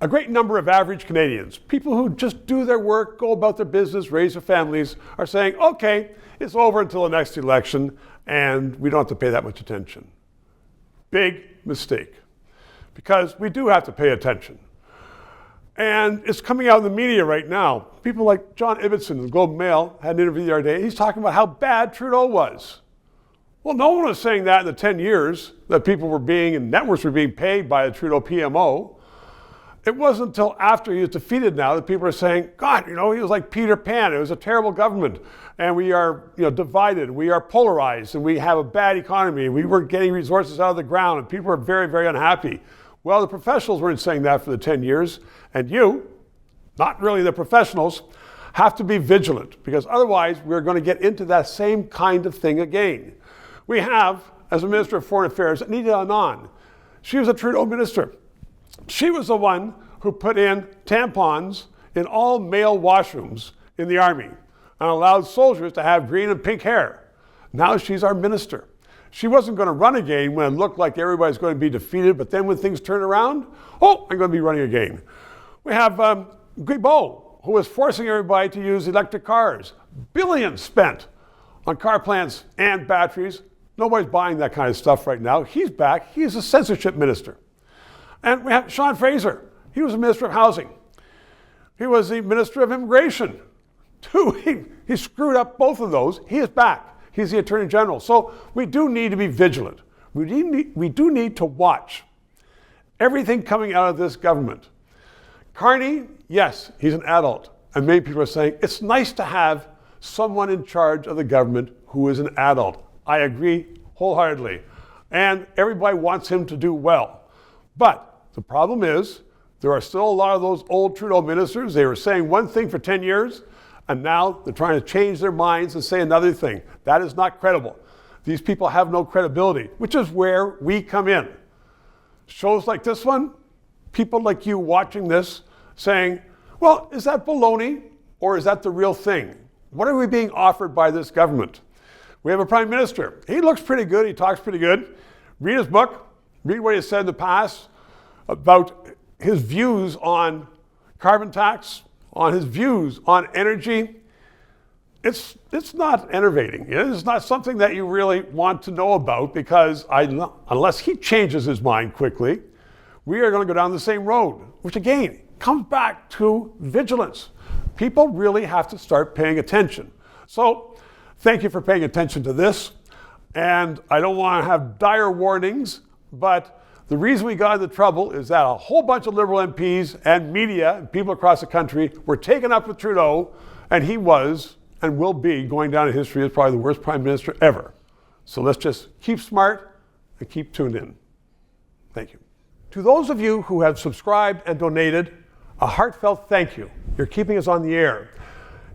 A great number of average Canadians, people who just do their work, go about their business, raise their families, are saying, okay, it's over until the next election and we don't have to pay that much attention. Big mistake, because we do have to pay attention. And it's coming out in the media right now. People like John Ibbitson in the Globe and Mail had an interview the other day. He's talking about how bad Trudeau was. Well, no one was saying that in the 10 years that people were being, and networks were being paid by the Trudeau PMO. It wasn't until after he was defeated now that people are saying, God, he was like Peter Pan. It was a terrible government. And we are divided, we are polarized, and we have a bad economy. We weren't getting resources out of the ground, and people are very, very unhappy. Well, the professionals weren't saying that for the 10 years, and you, not really the professionals, have to be vigilant, because otherwise we're going to get into that same kind of thing again. We have, as a Minister of Foreign Affairs, Anita Anand. She was a Trudeau minister. She was the one who put in tampons in all male washrooms in the army and allowed soldiers to have green and pink hair. Now she's our minister. She wasn't going to run again when it looked like everybody's going to be defeated, but then when things turn around, oh, I'm going to be running again. We have Guilbeault, who was forcing everybody to use electric cars. Billions spent on car plants and batteries. Nobody's buying that kind of stuff right now. He's back. He's a censorship minister. And we have Sean Fraser. He was the Minister of Housing. He was the Minister of Immigration. He screwed up both of those. He is back. He's the Attorney General. So we do need to be vigilant. We do need to watch everything coming out of this government. Carney, yes, he's an adult. And many people are saying, it's nice to have someone in charge of the government who is an adult. I agree wholeheartedly. And everybody wants him to do well. But the problem is, there are still a lot of those old Trudeau ministers. They were saying one thing for 10 years, and now they're trying to change their minds and say another thing. That is not credible. These people have no credibility, which is where we come in. Shows like this one, people like you watching this saying, well, is that baloney or is that the real thing? What are we being offered by this government? We have a prime minister. He looks pretty good. He talks pretty good. Read his book. Read what he said in the past about his views on carbon tax, on his views on energy. It's not enervating. It's not something that you really want to know about, because unless he changes his mind quickly, we are going to go down the same road, which again comes back to vigilance. People really have to start paying attention. So thank you for paying attention to this. And I don't want to have dire warnings, but the reason we got into trouble is that a whole bunch of Liberal MPs and media and people across the country were taken up with Trudeau, and he was and will be going down in history as probably the worst prime minister ever. So let's just keep smart and keep tuned in. Thank you. To those of you who have subscribed and donated, a heartfelt thank you. You're keeping us on the air.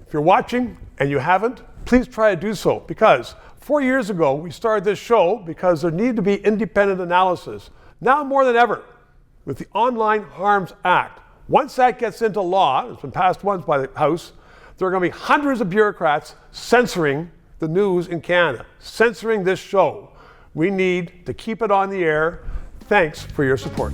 If you're watching and you haven't, please try to do so, because 4 years ago we started this show because there needed to be independent analysis. Now more than ever, with the Online Harms Act, once that gets into law, it's been passed once by the House, there are going to be hundreds of bureaucrats censoring the news in Canada, censoring this show. We need to keep it on the air. Thanks for your support.